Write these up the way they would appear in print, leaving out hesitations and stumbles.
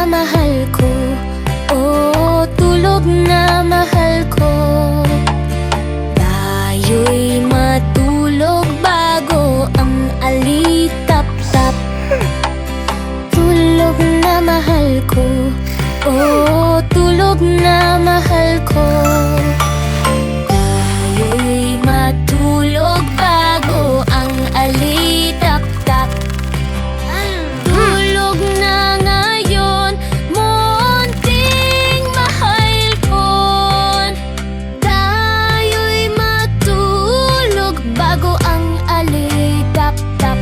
mahal ko. Oh, tulog na mahal ko. Tayo'y matulog bago ang alitap-tap. Tulog na mahal ko. Oh, tulog na mahal ko. Tayo'y matulog bago ang alitap-tap. Tulog na ngayon, munting mahal ko. Tayo'y matulog bago ang alitap-tap.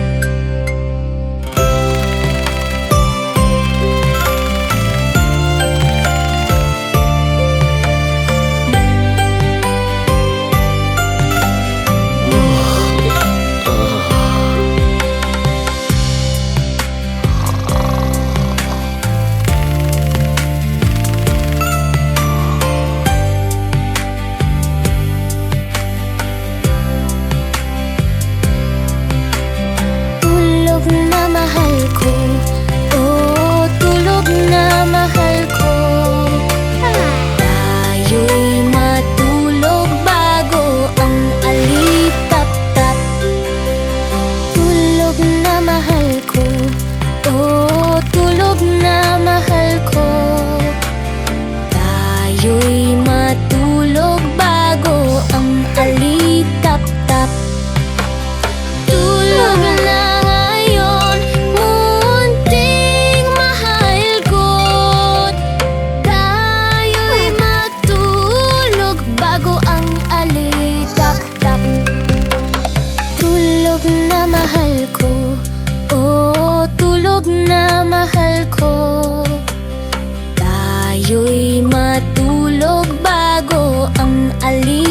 Tayo'y matulog bago ang alitap-tap. Tulog na ngayon, munting mahal ko. Tayo'y matulog bago ang alitap-tap. Tulog na mahal ko. Oh, tulog na mahal ko. Tayo'y matulog bago ang alita.